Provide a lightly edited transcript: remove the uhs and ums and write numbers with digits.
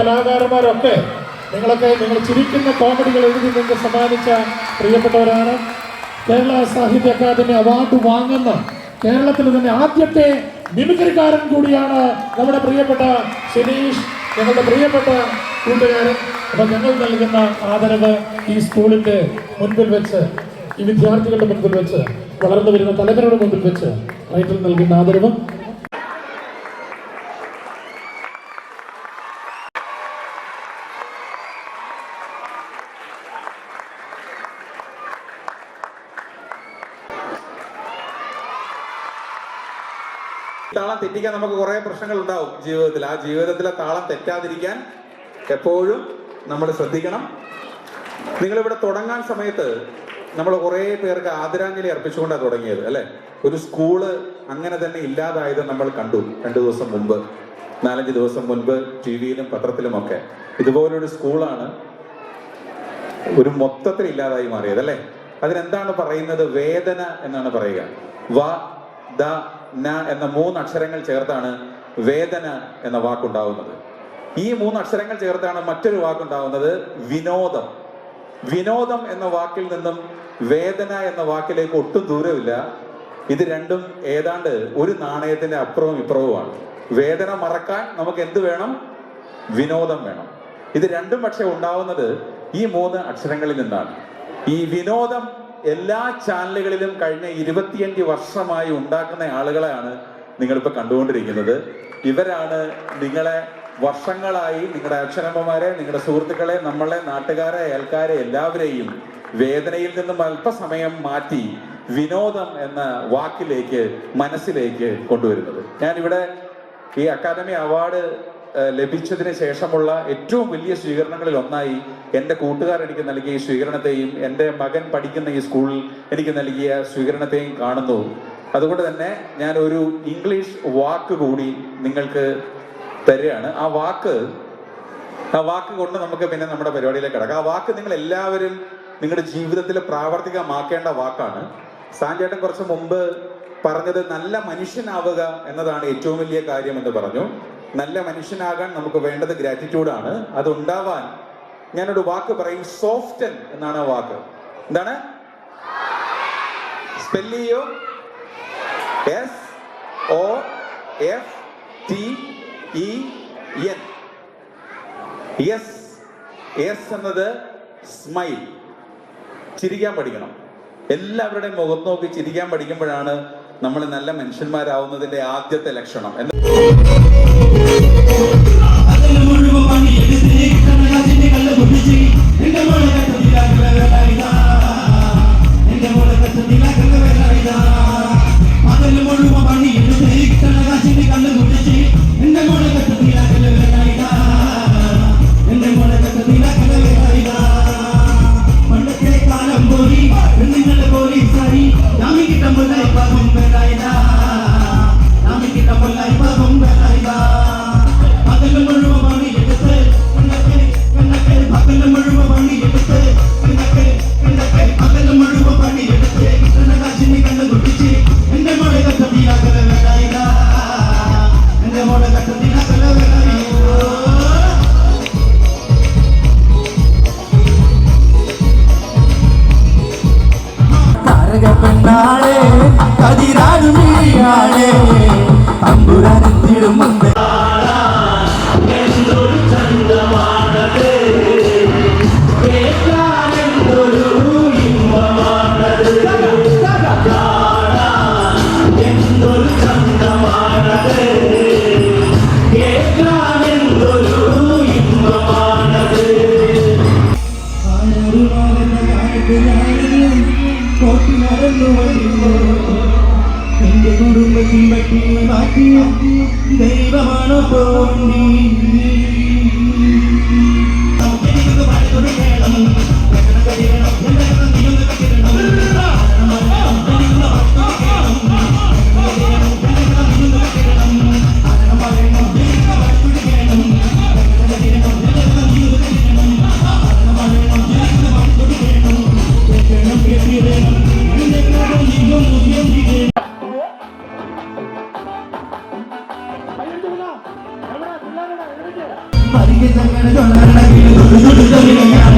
കലാകാരന്മാരൊക്കെ നിങ്ങൾ ചിരിക്കുന്ന കോമഡികൾ എഴുതി നിങ്ങൾക്ക് സമ്മാനിച്ച പ്രിയപ്പെട്ടവരാണ്. കേരള സാഹിത്യ അക്കാദമി അവാർഡ് വാങ്ങുന്ന കേരളത്തിൽ തന്നെ ആദ്യത്തെ മിമിക്രിക്കാരൻ കൂടിയാണ് നമ്മുടെ പ്രിയപ്പെട്ട ശനീഷ്, ഞങ്ങളുടെ പ്രിയപ്പെട്ട കൂട്ടുകാരൻ. അപ്പം ഞങ്ങൾ നൽകുന്ന ആദരവ് ഈ സ്കൂളിൻ്റെ മുൻപിൽ വെച്ച്, ഈ വിദ്യാർത്ഥികളുടെ മുൻപിൽ വെച്ച്, വളർന്നു വരുന്ന തലമുറയുടെ മുൻപിൽ വെച്ച് റൈറ്റിൽ നൽകുന്ന ആദരവ്. താളം തെറ്റിക്കാൻ നമുക്ക് കുറെ പ്രശ്നങ്ങൾ ഉണ്ടാവും ജീവിതത്തിൽ. ആ ജീവിതത്തിലെ താളം തെറ്റാതിരിക്കാൻ എപ്പോഴും നമ്മൾ ശ്രദ്ധിക്കണം. നിങ്ങളിവിടെ തുടങ്ങാൻ സമയത്ത് നമ്മൾ കുറേ പേർക്ക് ആദരാഞ്ജലി അർപ്പിച്ചുകൊണ്ടാണ് തുടങ്ങിയത് അല്ലെ. ഒരു സ്കൂള് അങ്ങനെ തന്നെ ഇല്ലാതായത് നമ്മൾ കണ്ടു 2 ദിവസം മുമ്പ്, 4-5 ദിവസം മുൻപ് TV-യിലും പത്രത്തിലുമൊക്കെ. ഇതുപോലൊരു സ്കൂളാണ് ഒരു മൊത്തത്തിൽ ഇല്ലാതായി മാറിയത് അല്ലെ. അതിനെന്താണ് പറയുന്നത്? വേദന എന്നാണ് പറയുക. വ ദ ന എന്ന 3 അക്ഷരങ്ങൾ ചേർത്താണ് വേദന എന്ന വാക്കുണ്ടാവുന്നത്. ഈ 3 അക്ഷരങ്ങൾ ചേർത്താണ് മറ്റൊരു വാക്കുണ്ടാവുന്നത്, വിനോദം. വിനോദം എന്ന വാക്കിൽ നിന്നും വേദന എന്ന വാക്കിലേക്ക് ഒട്ടും ദൂരമില്ല. ഇത് രണ്ടും ഏതാണ്ട് ഒരു നാണയത്തിന്റെ അപ്പുറവും ഇപ്പുറവുമാണ്. വേദന മറക്കാൻ നമുക്ക് എന്ത് വേണം? വിനോദം വേണം. ഇത് രണ്ടും പക്ഷെ ഉണ്ടാവുന്നത് ഈ 3 അക്ഷരങ്ങളിൽ നിന്നാണ്. ഈ വിനോദം എല്ലാ ചാനലുകളിലും കഴിഞ്ഞ 25 വർഷമായി ഉണ്ടാക്കുന്ന ആളുകളെയാണ് നിങ്ങളിപ്പോൾ കണ്ടുകൊണ്ടിരിക്കുന്നത്. ഇവരാണ് നിങ്ങളെ വർഷങ്ങളായി, നിങ്ങളുടെ അച്ഛനമ്മമാരെ, നിങ്ങളുടെ സുഹൃത്തുക്കളെ, നമ്മളെ, നാട്ടുകാരെ, അയൽക്കാരെ എല്ലാവരെയും വേദനയിൽ നിന്നും അല്പസമയം മാറ്റി വിനോദം എന്ന വാക്കിലേക്ക്, മനസ്സിലേക്ക് കൊണ്ടുവരുന്നത്. ഞാനിവിടെ ഈ അക്കാദമി അവാർഡ് ലഭിച്ചതിന് ശേഷമുള്ള ഏറ്റവും വലിയ സ്വീകരണങ്ങളിൽ ഒന്നായി എൻ്റെ കൂട്ടുകാർ എനിക്ക് നൽകിയ ഈ സ്വീകരണത്തെയും എൻ്റെ മകൻ പഠിക്കുന്ന ഈ സ്കൂളിൽ എനിക്ക് നൽകിയ സ്വീകരണത്തെയും കാണുന്നു. അതുകൊണ്ട് തന്നെ ഞാൻ ഒരു ഇംഗ്ലീഷ് വാക്ക് കൂടി നിങ്ങൾക്ക് തരികയാണ്. ആ വാക്ക് കൊണ്ട് നമുക്ക് പിന്നെ നമ്മുടെ പരിപാടിയിലേക്ക് കിടക്കാം. ആ വാക്ക് നിങ്ങൾ എല്ലാവരും നിങ്ങളുടെ ജീവിതത്തിൽ പ്രാവർത്തികമാക്കേണ്ട വാക്കാണ്. സാൻചേട്ടൻ കുറച്ച് മുമ്പ് പറഞ്ഞത് നല്ല മനുഷ്യനാവുക എന്നതാണ് ഏറ്റവും വലിയ കാര്യം എന്ന് പറഞ്ഞു. നല്ല മനുഷ്യനാകാൻ നമുക്ക് വേണ്ടത് ഗ്രാറ്റിറ്റ്യൂഡാണ്. അതുണ്ടാവാൻ ഞാനൊരു വാക്ക് പറയും, സോഫ്റ്റൻ എന്നാണ് ആ വാക്ക്. എന്താണ്? സ്പെല്ല് ചെയ്യോ? SOFTEN. യെസ് എന്നത് സ്മൈൽ. ചിരിക്കാൻ പഠിക്കണം. എല്ലാവരുടെയും മുഖത്ത് നോക്കി ചിരിക്കാൻ പഠിക്കുമ്പോഴാണ് നമ്മൾ നല്ല മനുഷ്യന്മാരാവുന്നതിന്റെ ആദ്യത്തെ ലക്ഷണം. എന്റെ കുടുംബത്തിൽ മാറ്റിയ ദൈവമാണ് പോണ്ടി. ചങ്ങട ചൊല്ലണ